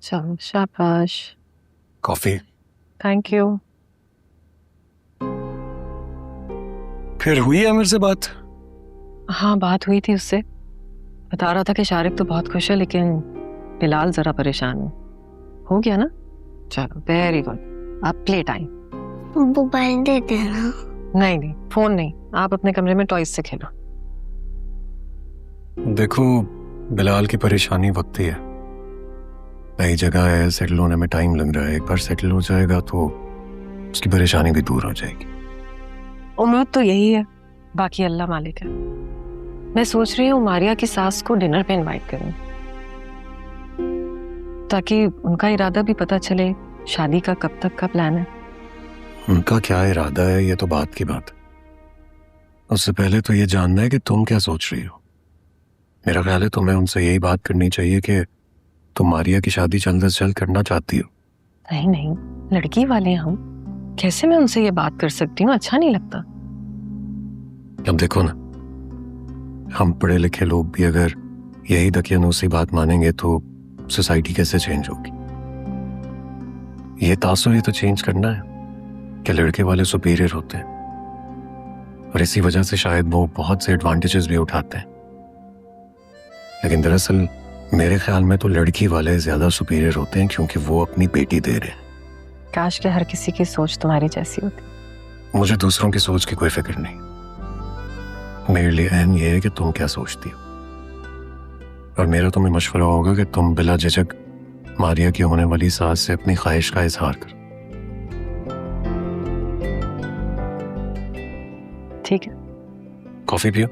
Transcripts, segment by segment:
चलो शाबाश। Coffee. Thank you. फिर हुई है मेरे से बात? हाँ, बात हुई थी उससे। बता रहा था कि शारिक तो बहुत खुश है लेकिन बिलाल जरा परेशान है। हो गया ना? चलो वेरी गुड। अब प्ले टाइम। मोबाइल दे देना। नहीं नहीं, फोन नहीं, आप अपने कमरे में टॉयज से खेलो। देखो, बिलाल की परेशानी वक्ती है। नई जगह है, सेटल होने में टाइम लग रहा है। एक बार सेटल हो जाएगा तो उसकी परेशानी भी दूर हो जाएगी। उम्मीद तो यही है, बाकी अल्लाह मालिक है। मैं सोच रही हूँ मारिया की सास को डिनर पे इनवाइट करूं, ताकि उनका इरादा भी पता चले शादी का कब तक का प्लान है। उनका क्या इरादा है ये तो बात की बात है। उससे पहले तो ये जानना है कि तुम क्या सोच रही हो। मेरा ख्याल है तुम्हें उनसे यही बात करनी चाहिए कि तुम मारिया की शादी जल्द से जल्द करना चाहती हो। नहीं नहीं, लड़की वाले हैं हम, कैसे मैं उनसे ये बात कर सकती हूँ? अच्छा नहीं लगता। अब देखो ना, हम पढ़े लिखे लोग भी अगर यही दकियानूसी बात मानेंगे तो सोसाइटी कैसे चेंज होगी? ये तासुर ही तो चेंज करना है कि लड़के वाले सुपीरियर होते हैं, और इसी वजह से शायद वो बहुत से एडवांटेजेस भी उठाते हैं। लेकिन दरअसल मेरे ख्याल में तो लड़की वाले ज्यादा सुपीरियर होते हैं क्योंकि वो अपनी बेटी दे रहे हैं। काश के हर किसी की सोच तुम्हारी जैसी होती। मुझे दूसरों की सोच की कोई फिक्र नहीं। मेरे लिए अहम यह है कि तुम क्या सोचती हो, और मेरा तुम्हें मशवरा होगा कि तुम बिला झिझक मारिया की होने वाली सास से अपनी ख्वाहिश का इजहार करो। ठीक है। कॉफी पियो।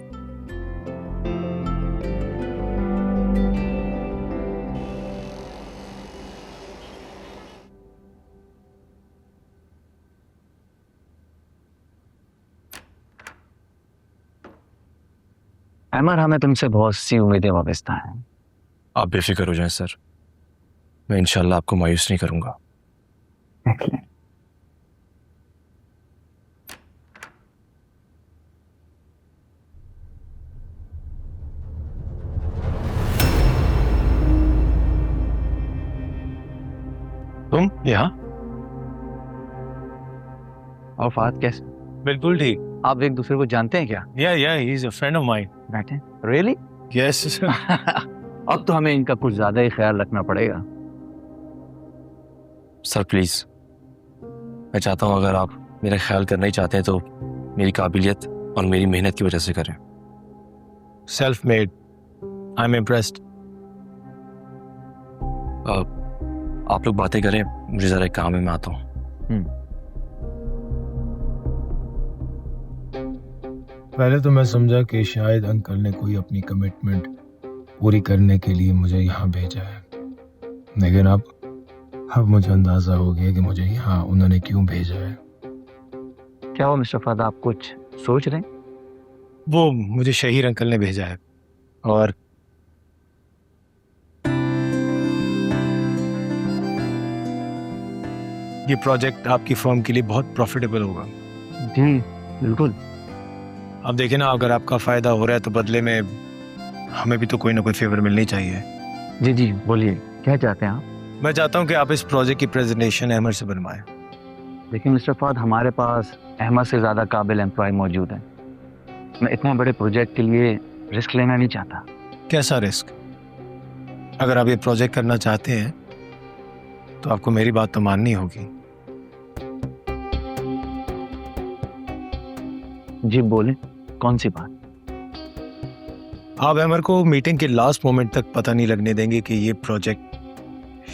अमर, हमें तुमसे बहुत सी उम्मीदें वाबस्ता हैं। आप बेफिक्र हो जाएं सर, मैं इंशाल्लाह आपको मायूस नहीं करूंगा। तुम यहाँ? और फात कैसे? बिल्कुल ठीक। आप एक दूसरे को जानते हैं क्या? या he is a friend of mine. बैठे। रियली? यस। अब तो हमें इनका कुछ ज्यादा ही ख्याल रखना पड़ेगा। सर प्लीज, मैं चाहता हूँ अगर आप मेरा ख्याल करना ही चाहते हैं तो मेरी काबिलियत और मेरी मेहनत की वजह से करें। Self made, I am impressed. आप लोग बातें करें, मुझे जरा एक काम है, मैं आता हूँ। पहले तो मैं समझा कि शायद अंकल ने कोई अपनी कमिटमेंट पूरी करने के लिए मुझे यहाँ भेजा है, लेकिन अब मुझे अंदाजा हो गया कि मुझे यहाँ उन्होंने क्यों भेजा है। क्या हो मिस्टर फाद, आप कुछ सोच रहे हैं? वो मुझे शहीर अंकल ने भेजा है, और ये प्रोजेक्ट आपकी फर्म के लिए बहुत प्रॉफिटेबल होगा। जी बिल्कुल। अब देखिए ना, अगर आपका फायदा हो रहा है तो बदले में हमें भी तो कोई ना कोई फेवर मिलनी चाहिए। जी जी बोलिए, क्या चाहते हैं आप? मैं चाहता हूं कि आप इस प्रोजेक्ट की प्रेजेंटेशन अहमद से बनवाएं। देखिए मिस्टर फाद, हमारे पास अहमद से ज़्यादा काबिल एम्प्लॉय मौजूद हैं। मैं इतना बड़े प्रोजेक्ट के लिए रिस्क लेना नहीं चाहता। कैसा रिस्क? अगर आप ये प्रोजेक्ट करना चाहते हैं तो आपको मेरी बात तो माननी होगी। जी बोले, कौन सी बात? आप अमर को मीटिंग के लास्ट मोमेंट तक पता नहीं लगने देंगे कि ये प्रोजेक्ट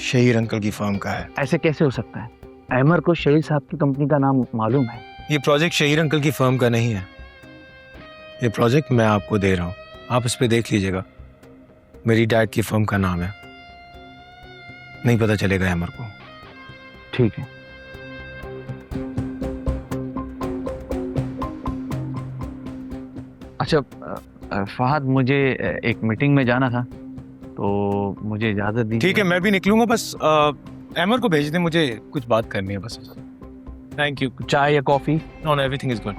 शहीर अंकल की फर्म का है। ऐसे कैसे हो सकता है? अहमर को शहीर साहब की कंपनी का नाम मालूम है। ये प्रोजेक्ट शहीर अंकल की फर्म का नहीं है, ये प्रोजेक्ट मैं आपको दे रहा हूँ, आप इस पे देख लीजिएगा। मेरी डैड की फर्म का नाम है, नहीं पता चलेगा अमर को। ठीक है। अच्छा फहद, मुझे एक मीटिंग में जाना था तो मुझे इजाजत दीजिए। ठीक है, मैं भी निकलूंगा, बस अमर को भेज दें, मुझे कुछ बात करनी है बस। Thank you. चाय या coffee? No, everything is good.